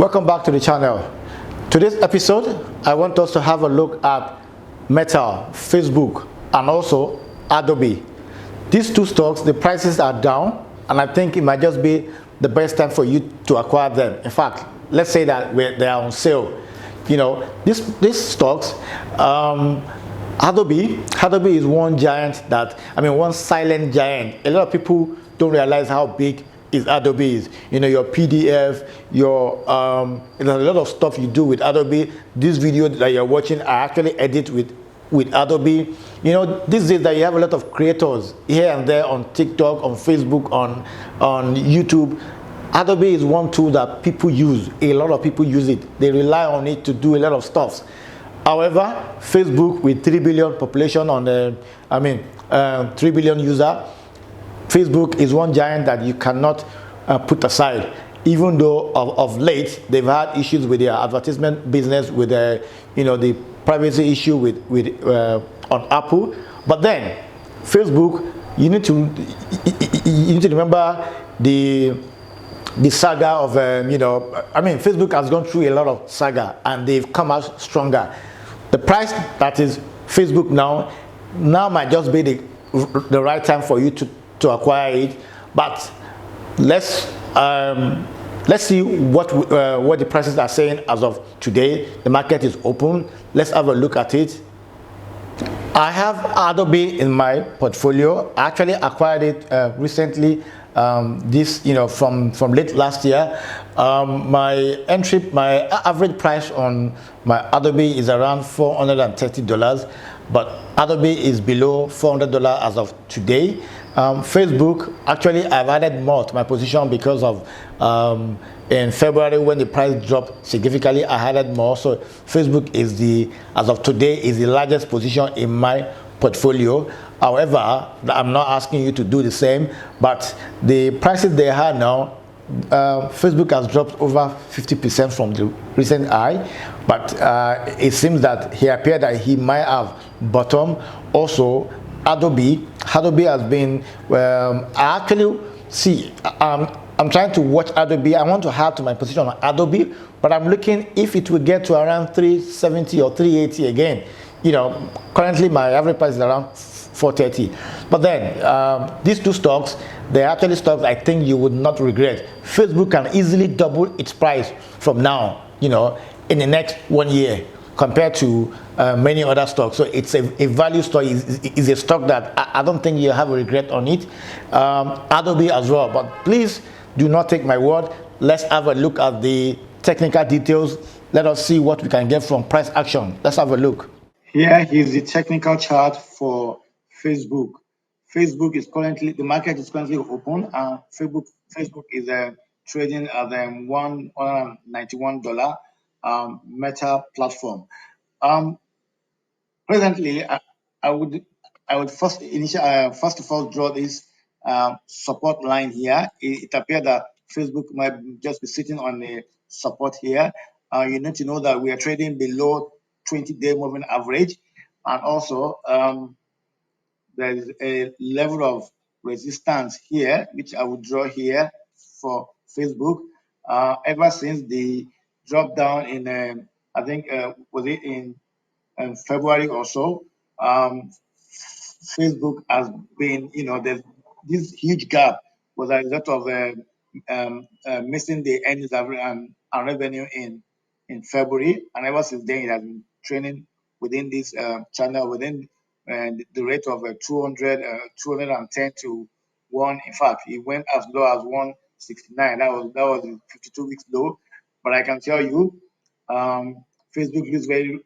Welcome back to the channel. Today's episode, I want us to have a look at Meta, Facebook, and also Adobe. These two stocks, the prices are down, and I think it might just be the best time for you to acquire them. In fact, let's say that they are on sale. You know, these stocks, Adobe is one giant one silent giant. A lot of people don't realize how big is Adobe is. You know, your PDF, your there's a lot of stuff you do with Adobe. This video that you're watching, I actually edit with Adobe. You know, these days that you have a lot of creators here and there on TikTok, on Facebook, on YouTube. Adobe is one tool that people use. A lot of people use it. They rely on it to do a lot of stuff. However, Facebook with 3 billion population on the, 3 billion user, Facebook is one giant that you cannot put aside. Even though of late they've had issues with their advertisement business, with the privacy issue with on Apple. But then Facebook, you need to remember the saga of Facebook has gone through a lot of saga and they've come out stronger. The price that is Facebook now might just be the right time for you to acquire it, but let's see what the prices are saying as of today. The market is open. Let's have a look at it. I have Adobe in my portfolio. I actually acquired it recently. From late last year. My average price on my Adobe is around $430, but Adobe is below $400 as of today. Facebook, actually, I've added more to my position because of in February when the price dropped significantly, I added more. So Facebook is as of today, is the largest position in my portfolio. However, I'm not asking you to do the same, but the prices they have now, Facebook has dropped over 50% from the recent high, but it seems that he appeared that he might have bottomed. Also, Adobe has been, I'm trying to watch Adobe. I want to add to my position on Adobe, but I'm looking if it will get to around 370 or 380 again. You know, currently my average price is around 430. But then these two stocks, they're actually stocks I think you would not regret. Facebook can easily double its price from now, in the next 1 year compared to many other stocks. So it's a value stock. Is a stock that I don't think you have a regret on it. Adobe as well. But please do not take my word. Let's have a look at the technical details. Let us see what we can get from price action. Let's have a look. Here is the technical chart for Facebook. The market is currently open, and Facebook is trading at $191 Meta platform. Presently, I would first of all draw this support line here. It appears that Facebook might just be sitting on a support here. You need to know that we are trading below 20-day moving average, and also there is a level of resistance here, which I would draw here for Facebook. Ever since the drop down in, I think, was it in February or so, Facebook has been, there's this huge gap was a result of missing the earnings and revenue in February, and ever since then it has been training within this channel within the rate of 210 to 1. In fact, it went as low as 169. That was the 52 weeks low. But I can tell you, Facebook is very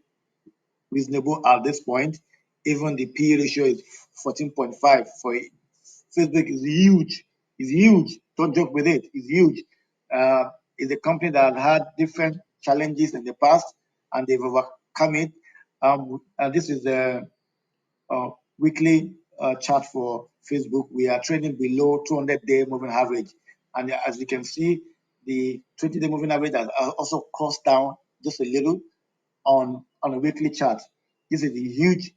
reasonable at this point. Even the P ratio is 14.5 for it. Facebook is huge. It's huge. Don't joke with it. It's huge. It's a company that had different challenges in the past, and they've overcome it. This is the weekly chart for Facebook. We are trading below 200-day moving average, and as you can see, the 20-day moving average has also crossed down just a little on a weekly chart. This is a huge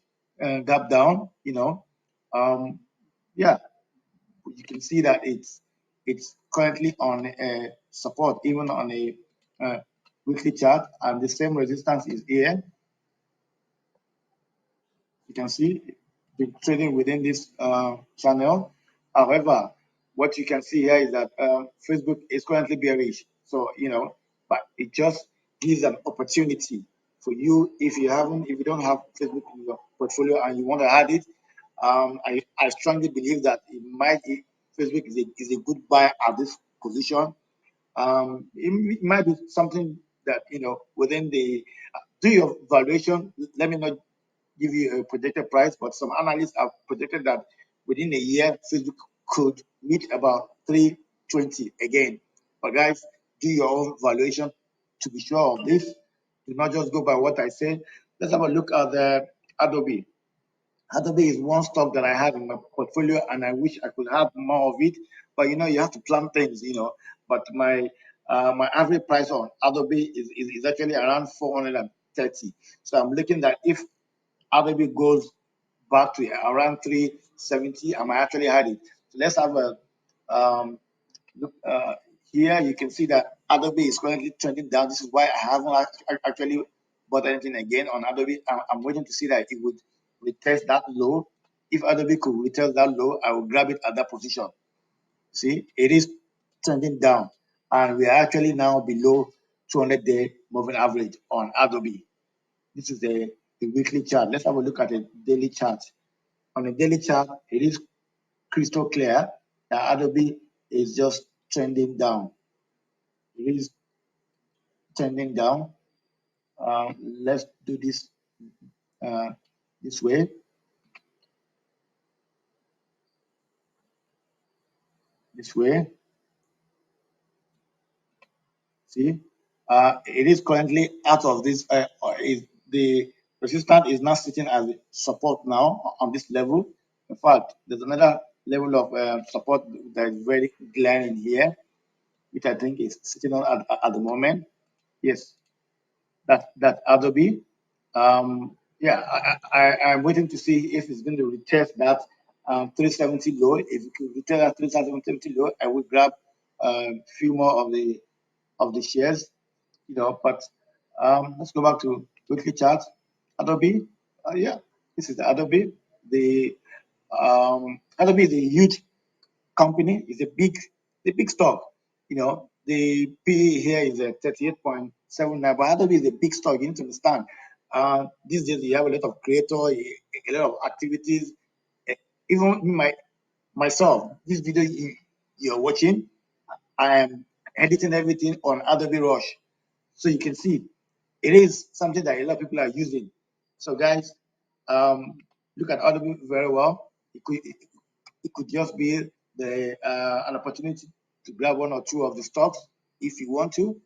gap down. Yeah, you can see that it's currently on a support, even on a weekly chart, and the same resistance is here. You can see been trading within this channel. However, what you can see here is that Facebook is currently bearish. So, but it just gives an opportunity for you if you don't have Facebook in your portfolio and you want to add it. I strongly believe that Facebook is a good buy at this position. It might be something that within the do your valuation. Let me not give you a projected price, but some analysts have projected that within a year, Facebook could meet about 320 again. But guys, do your own valuation to be sure of this. Do not just go by what I say. Let's have a look at the Adobe. Adobe is one stock that I have in my portfolio, and I wish I could have more of it. But you have to plan things. But my average price on Adobe is actually around 430. So I'm looking that if Adobe goes back to around 370, I might actually had it. So let's have a look. Here you can see that Adobe is currently trending down. This is why I haven't actually bought anything again on Adobe. I'm waiting to see that it would retest that low. If Adobe could retest that low, I will grab it at that position. See, it is trending down, and we are actually now below 200-day moving average on Adobe. This is the weekly chart. Let's have a look at the daily chart. On the daily chart, it is crystal clear that Adobe is just trending down. It is trending down. Let's do this this way. This way. See, it is currently out of this. The resistance is now sitting as support now on this level. In fact, there's another level of support that is very glaring here, which I think is sitting on at the moment. Yes, that Adobe. Yeah, I'm waiting to see if it's going to retest that 370 low. If it could retest that 370 low, I would grab a few more of the shares. But let's go back to weekly chart. Adobe. Yeah, this is the Adobe. The Adobe is a huge company. It's the big stock. The PE here is at 38.79, but Adobe is a big stock. You need to understand. These days you have a lot of creators, a lot of activities. Eh, Even myself, this video you're watching, I am editing everything on Adobe Rush. So you can see it is something that a lot of people are using. So guys, um, look at Adobe very well. It could just be an opportunity to grab one or two of the stocks if you want to.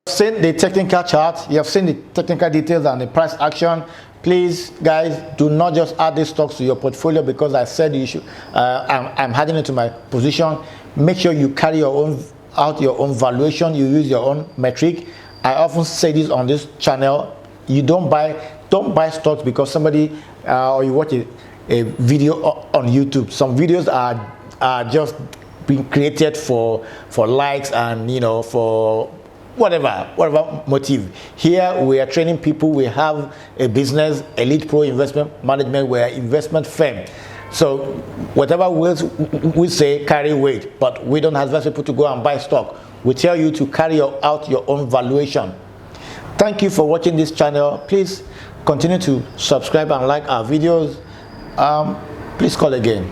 Seen the technical chart, you have seen the technical details and the price action. Please guys, do not just add these stocks to your portfolio because I said you should. I'm adding it to my position. Make sure you carry your own valuation. You use your own metric. I often say this on this channel. You don't buy stocks because somebody or you watch a video on YouTube. Some videos are just being created for likes and for whatever motive. Here we are training people. We have a business, Elite Pro Investment Management. We're an investment firm. So whatever words we say carry weight, but we don't advise people to go and buy stock. We tell you to carry out your own valuation. Thank you for watching this channel. Please continue to subscribe and like our videos. Please call again.